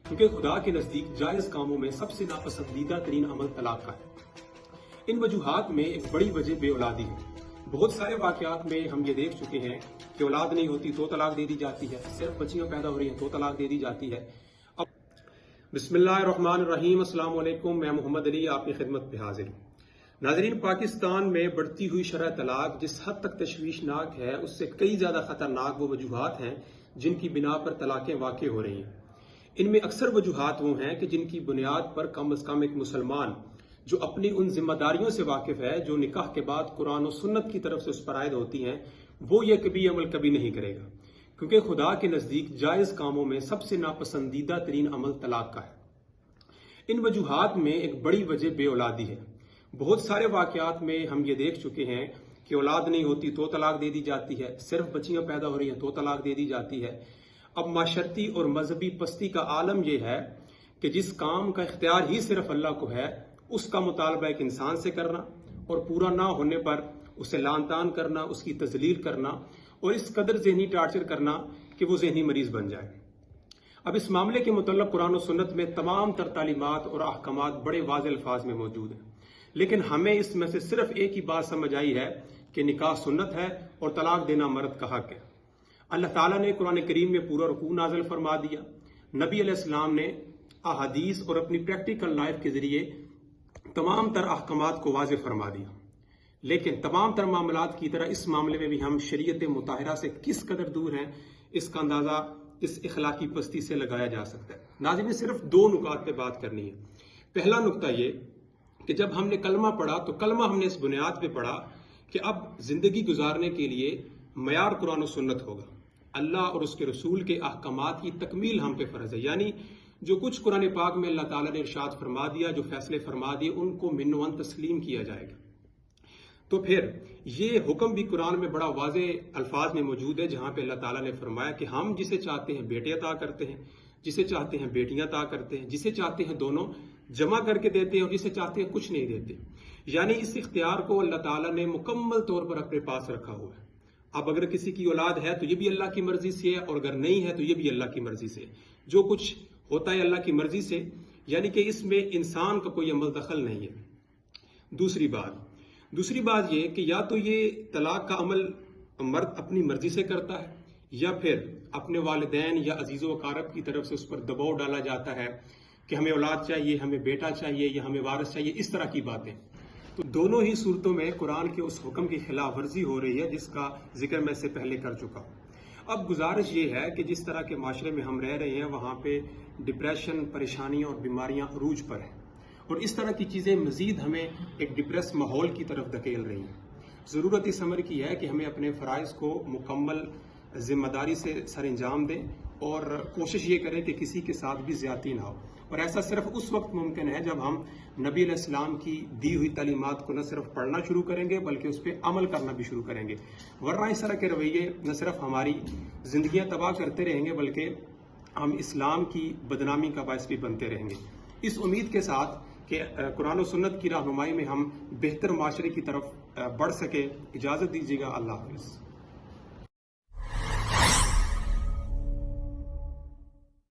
کیونکہ خدا کے نزدیک جائز کاموں میں سب سے ناپسندیدہ ترین عمل طلاق کا ہے۔ ان وجوہات میں ایک بڑی وجہ بے اولادی ہے۔ بہت سارے واقعات میں ہم یہ دیکھ چکے ہیں کہ اولاد نہیں ہوتی تو طلاق دے دی جاتی ہے، صرف بچیاں پیدا ہو رہی ہیں تو طلاق دے دی جاتی ہے۔ بسم اللہ الرحمن الرحیم، السلام علیکم، میں محمد علی آپ کی خدمت پہ حاضر ہوں۔ ناظرین، پاکستان میں بڑھتی ہوئی شرح طلاق جس حد تک تشویشناک ہے، اس سے کئی زیادہ خطرناک وہ وجوہات ہیں جن کی بنا پر طلاقیں واقع ہو رہی ہیں۔ ان میں اکثر وجوہات وہ ہیں کہ جن کی بنیاد پر کم از کم ایک مسلمان جو اپنی ان ذمہ داریوں سے واقف ہے جو نکاح کے بعد قرآن و سنت کی طرف سے اس پر عائد ہوتی ہیں، وہ یہ عمل کبھی نہیں کرے گا، کیونکہ خدا کے نزدیک جائز کاموں میں سب سے ناپسندیدہ ترین عمل طلاق کا ہے۔ ان وجوہات میں ایک بڑی وجہ بے اولادی ہے۔ بہت سارے واقعات میں ہم یہ دیکھ چکے ہیں کہ اولاد نہیں ہوتی تو طلاق دے دی جاتی ہے، صرف بچیاں پیدا ہو رہی ہیں تو طلاق دے دی جاتی ہے۔ اب معاشرتی اور مذہبی پستی کا عالم یہ ہے کہ جس کام کا اختیار ہی صرف اللہ کو ہے، اس کا مطالبہ ایک انسان سے کرنا اور پورا نہ ہونے پر اسے لعن طعن کرنا، اس کی تذلیل کرنا اور اس قدر ذہنی ٹارچر کرنا کہ وہ ذہنی مریض بن جائے۔ اب اس معاملے کے متعلق قرآن و سنت میں تمام تر تعلیمات اور احکامات بڑے واضح الفاظ میں موجود ہیں، لیکن ہمیں اس میں سے صرف ایک ہی بات سمجھ آئی ہے کہ نکاح سنت ہے اور طلاق دینا مرد کا حق ہے۔ اللہ تعالیٰ نے قرآن کریم میں پورا رکوع نازل فرما دیا، نبی علیہ السلام نے احادیث اور اپنی پریکٹیکل لائف کے ذریعے تمام تر احکامات کو واضح فرما دیا، لیکن تمام تر معاملات کی طرح اس معاملے میں بھی ہم شریعت مطہرہ سے کس قدر دور ہیں، اس کا اندازہ اس اخلاقی پستی سے لگایا جا سکتا ہے۔ ناظرین، صرف دو نکات پہ بات کرنی ہے۔ پہلا نکتہ یہ کہ جب ہم نے کلمہ پڑھا تو کلمہ ہم نے اس بنیاد پہ پڑھا کہ اب زندگی گزارنے کے لیے معیار قرآن و سنت ہوگا، اللہ اور اس کے رسول کے احکامات کی تکمیل ہم پہ فرض ہے، یعنی جو کچھ قرآن پاک میں اللہ تعالیٰ نے ارشاد فرما دیا، جو فیصلے فرما دیے، ان کو من و عن تسلیم کیا جائے گا۔ تو پھر یہ حکم بھی قرآن میں بڑا واضح الفاظ میں موجود ہے، جہاں پہ اللہ تعالیٰ نے فرمایا کہ ہم جسے چاہتے ہیں بیٹے عطا کرتے ہیں، جسے چاہتے ہیں بیٹیاں عطا کرتے ہیں، جسے چاہتے ہیں دونوں جمع کر کے دیتے ہیں اور جسے چاہتے ہیں کچھ نہیں دیتے۔ یعنی اس اختیار کو اللہ تعالیٰ نے مکمل طور پر اپنے پاس رکھا ہوا ہے۔ اب اگر کسی کی اولاد ہے تو یہ بھی اللہ کی مرضی سے ہے، اور اگر نہیں ہے تو یہ بھی اللہ کی مرضی سے ہے۔ جو کچھ ہوتا ہے اللہ کی مرضی سے، یعنی کہ اس میں انسان کا کوئی عمل دخل نہیں ہے۔ دوسری بات یہ کہ یا تو یہ طلاق کا عمل مرد اپنی مرضی سے کرتا ہے، یا پھر اپنے والدین یا عزیز و اقارب کی طرف سے اس پر دباؤ ڈالا جاتا ہے کہ ہمیں اولاد چاہیے، ہمیں بیٹا چاہیے یا ہمیں وارث چاہیے، اس طرح کی باتیں۔ تو دونوں ہی صورتوں میں قرآن کے اس حکم کی خلاف ورزی ہو رہی ہے جس کا ذکر میں اس سے پہلے کر چکا ہوں۔ اب گزارش یہ ہے کہ جس طرح کے معاشرے میں ہم رہ رہے ہیں وہاں پہ ڈپریشن، پریشانیاں اور بیماریاں عروج پر ہیں، اور اس طرح کی چیزیں مزید ہمیں ایک ڈپریس ماحول کی طرف دھکیل رہی ہیں۔ ضرورت اس امر کی ہے کہ ہمیں اپنے فرائض کو مکمل ذمہ داری سے سر انجام دیں اور کوشش یہ کریں کہ کسی کے ساتھ بھی زیادتی نہ ہو، اور ایسا صرف اس وقت ممکن ہے جب ہم نبی علیہ السلام کی دی ہوئی تعلیمات کو نہ صرف پڑھنا شروع کریں گے بلکہ اس پہ عمل کرنا بھی شروع کریں گے، ورنہ اس طرح کے رویے نہ صرف ہماری زندگیاں تباہ کرتے رہیں گے بلکہ ہم اسلام کی بدنامی کا باعث بھی بنتے رہیں گے۔ اس امید کے ساتھ کہ قرآن و سنت کی رہنمائی میں ہم بہتر معاشرے کی طرف بڑھ سکیں، اجازت دیجیے گا، اللہ حافظ۔